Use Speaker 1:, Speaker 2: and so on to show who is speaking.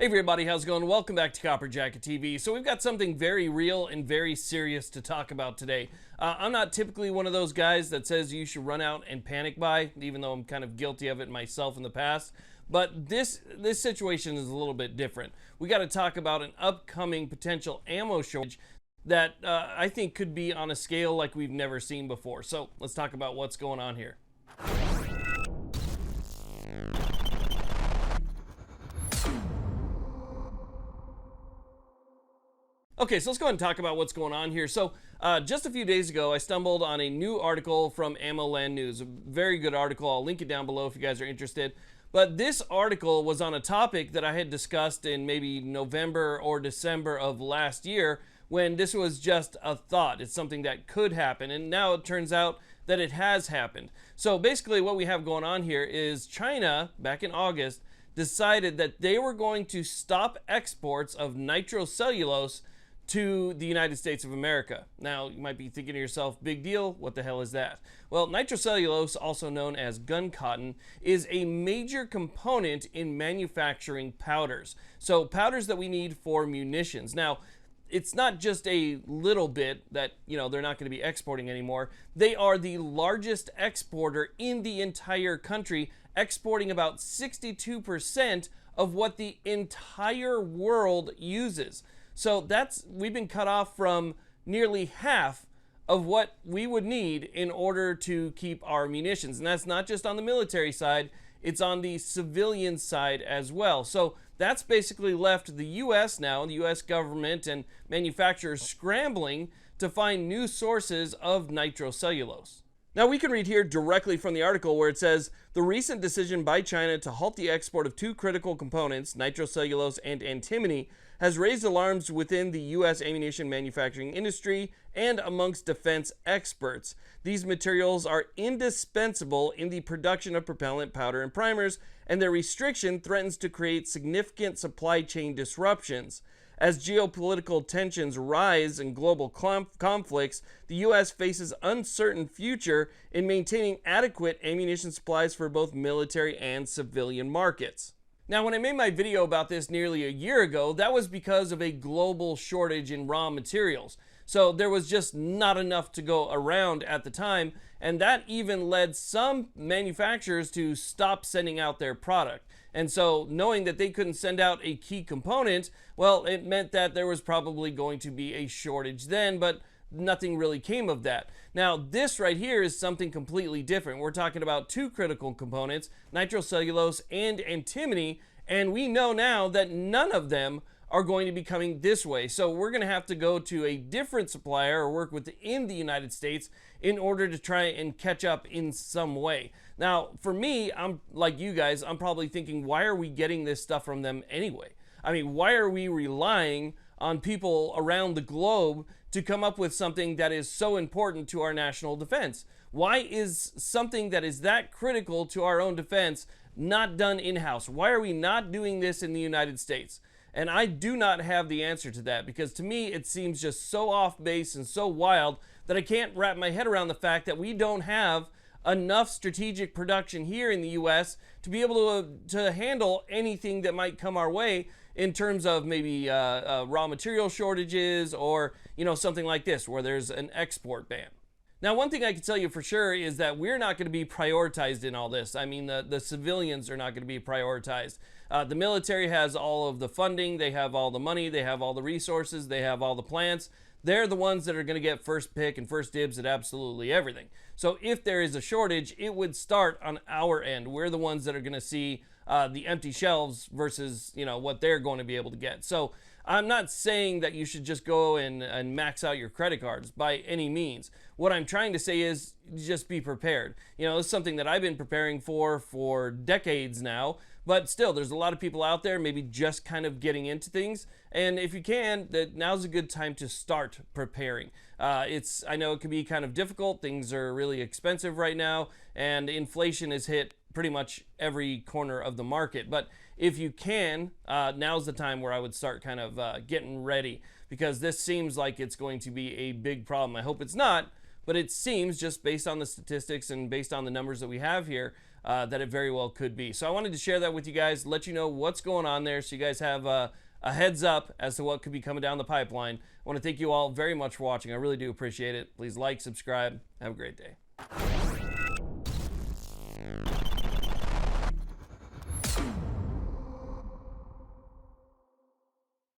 Speaker 1: Hey everybody, how's it going? Welcome back to Copper Jacket TV. So we've got something very real and very serious to talk about today. I'm not typically one of those guys that says you should run out and panic buy, even though I'm kind of guilty of it myself in the past. But this situation is a little bit different. We got to talk about an upcoming potential ammo shortage that I think could be on a scale like we've never seen before. So let's talk about what's going on here. Okay, so let's go ahead and talk about what's going on here. So just a few days ago, I stumbled on a new article from AmmoLand News. A very good article. I'll link it down below if you guys are interested. But this article was on a topic that I had discussed in maybe November or December of last year when this was just a thought. It's something that could happen. And now it turns out that it has happened. So basically what we have going on here is China, back in August, decided that they were going to stop exports of nitrocellulose to the United States of America. Now, you might be thinking to yourself, big deal, what the hell is that? Well, nitrocellulose, also known as gun cotton, is a major component in manufacturing powders. So powders that we need for munitions. Now, it's not just a little bit that, they're not going to be exporting anymore. They are the largest exporter in the entire country, exporting about 62% of what the entire world uses. So we've been cut off from nearly half of what we would need in order to keep our munitions. And that's not just on the military side, it's on the civilian side as well. So that's basically left the US now, the US government and manufacturers scrambling to find new sources of nitrocellulose. Now we can read here directly from the article where it says, the recent decision by China to halt the export of two critical components, nitrocellulose and antimony, has raised alarms within the U.S. ammunition manufacturing industry and amongst defense experts. These materials are indispensable in the production of propellant, powder, and primers, and their restriction threatens to create significant supply chain disruptions. As geopolitical tensions rise and global conflicts, the U.S. faces uncertain future in maintaining adequate ammunition supplies for both military and civilian markets. Now, when I made my video about this nearly a year ago, that was because of a global shortage in raw materials. So there was just not enough to go around at the time, and that even led some manufacturers to stop sending out their product. And so knowing that they couldn't send out a key component, well, it meant that there was probably going to be a shortage then, but nothing really came of that. Now, this right here is something completely different. We're talking about two critical components, nitrocellulose and antimony, and we know now that none of them are going to be coming this way. So we're going to have to go to a different supplier or work within the United States in order to try and catch up in some way. Now, for me, I'm like you guys, I'm probably thinking, why are we getting this stuff from them anyway? I mean, why are we relying on people around the globe to come up with something that is so important to our national defense? Why is something that is that critical to our own defense not done in-house? Why are we not doing this in the United States? And I do not have the answer to that, because to me it seems just so off base and so wild that I can't wrap my head around the fact that we don't have enough strategic production here in the US to be able to handle anything that might come our way in terms of maybe raw material shortages or something like this where there's an export ban. Now, one thing I can tell you for sure is that we're not going to be prioritized in all this. I mean, the civilians are not going to be prioritized. The military has all of the funding, they have all the money, they have all the resources, they have all the plants. They're the ones that are going to get first pick and first dibs at absolutely everything. So if there is a shortage, it would start on our end. We're the ones that are going to see the empty shelves versus what they're going to be able to get. So I'm not saying that you should just go and max out your credit cards by any means. What I'm trying to say is just be prepared. It's something that I've been preparing for decades now, but still there's a lot of people out there maybe just kind of getting into things. And if you can, now's a good time to start preparing. I know it can be kind of difficult. Things are really expensive right now, and inflation has hit pretty much every corner of the market. But if you can, now's the time where I would start kind of getting ready, because this seems like it's going to be a big problem. I hope it's not, but it seems, just based on the statistics and based on the numbers that we have here, that it very well could be. So I wanted to share that with you guys, let you know what's going on there, so you guys have a heads up as to what could be coming down the pipeline. I want to thank you all very much for watching. I really do appreciate it. Please like, subscribe. Have a great day.